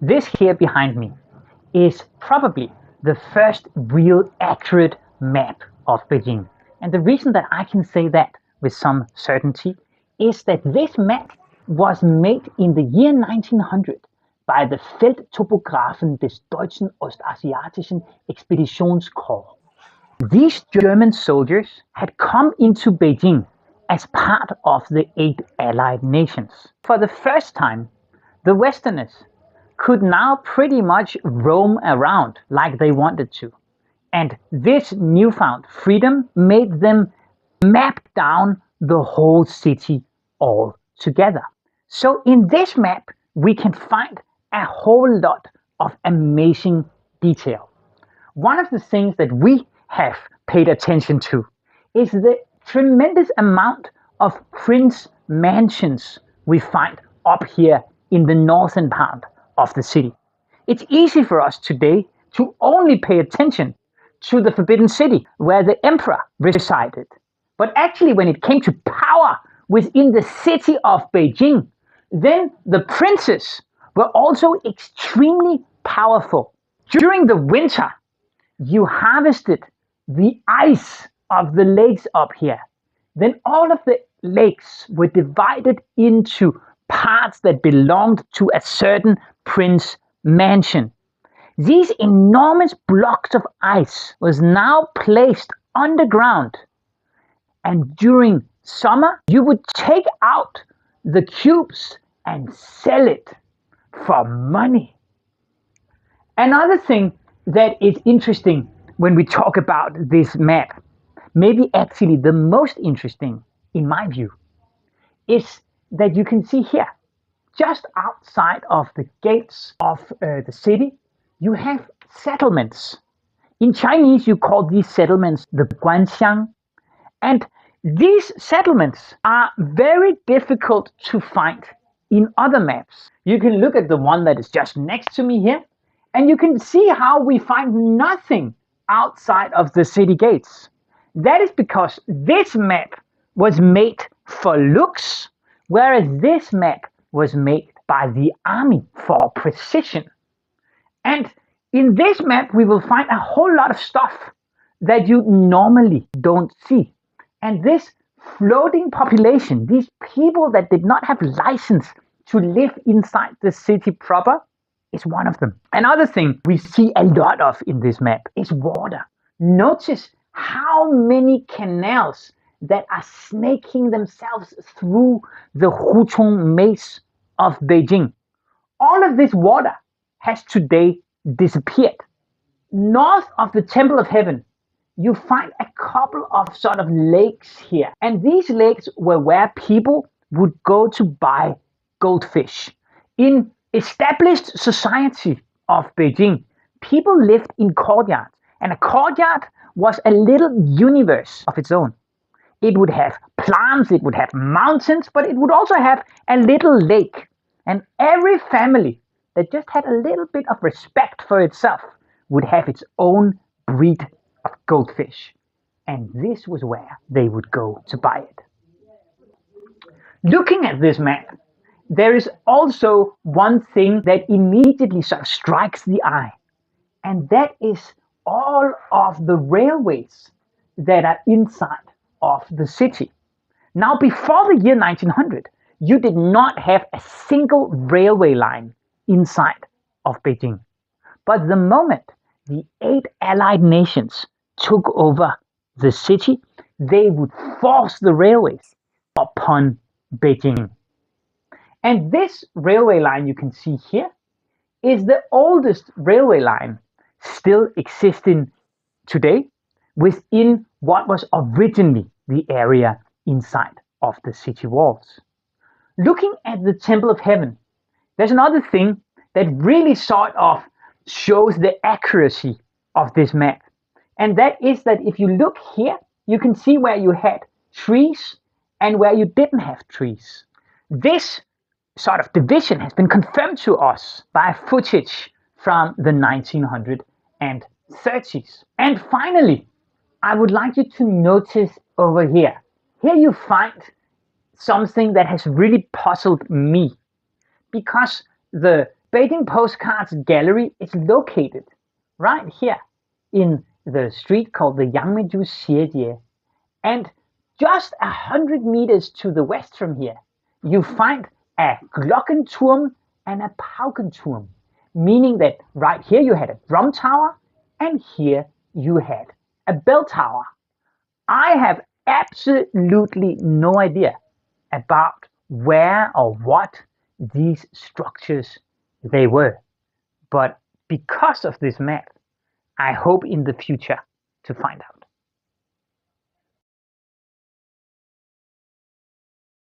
This here behind me is probably the first real accurate map of Beijing. And the reason that I can say that with some certainty is that this map was made in the year 1900 by the Feldtopografen des Deutschen Ostasiatischen Expeditionskorps. These German soldiers had come into Beijing as part of the 8 Allied nations. For the first time, the Westerners could now pretty much roam around like they wanted to. And this newfound freedom made them map down the whole city all together. So in this map, we can find a whole lot of amazing detail. One of the things that we have paid attention to is the tremendous amount of prince mansions we find up here in the northern part of the city. It's easy for us today to only pay attention to the Forbidden City where the emperor resided. But actually, when it came to power within the city of Beijing, then the princes were also extremely powerful. During the winter, you harvested the ice of the lakes up here. Then all of the lakes were divided into parts that belonged to a certain prince mansion. These enormous blocks of ice was now placed underground, and during summer you would take out the cubes and sell it for money. Another thing that is interesting when we talk about this map, maybe actually the most interesting in my view, is that you can see here, just outside of the gates of the city, you have settlements. In Chinese, you call these settlements the guanxiang. And these settlements are very difficult to find in other maps. You can look at the one that is just next to me here, and you can see how we find nothing outside of the city gates. That is because this map was made for looks, whereas this map was made by the army for precision. And in this map, we will find a whole lot of stuff that you normally don't see. And this floating population, these people that did not have license to live inside the city proper, is one of them. Another thing we see a lot of in this map is water. Notice how many canals that are snaking themselves through the Huchong maze of Beijing. All of this water has today disappeared. North of the Temple of Heaven, you find a couple of sort of lakes here. And these lakes were where people would go to buy goldfish. In established society of Beijing, people lived in courtyards. And a courtyard was a little universe of its own. It would have plants, it would have mountains, but it would also have a little lake. And every family that just had a little bit of respect for itself would have its own breed of goldfish. And this was where they would go to buy it. Looking at this map, there is also one thing that immediately sort of strikes the eye, and that is all of the railways that are inside of the city. Now, before the year 1900, you did not have a single railway line inside of Beijing. But the moment the 8 Allied nations took over the city, they would force the railways upon Beijing. And this railway line you can see here is the oldest railway line still existing today within what was originally the area inside of the city walls. Looking at the Temple of Heaven, there's another thing that really sort of shows the accuracy of this map. And that is that if you look here, you can see where you had trees and where you didn't have trees. This sort of division has been confirmed to us by footage from the 1930s. And finally, I would like you to notice over here. Here you find something that has really puzzled me, because the Beijing Postcards Gallery is located right here in the street called the Yangmeju Xiejie. And just 100 meters to the west from here, you find a Glockenturm and a Paukenturm, meaning that right here you had a drum tower and here you had a bell tower. I have absolutely no idea about where or what these structures they were, but because of this map, I hope in the future to find out.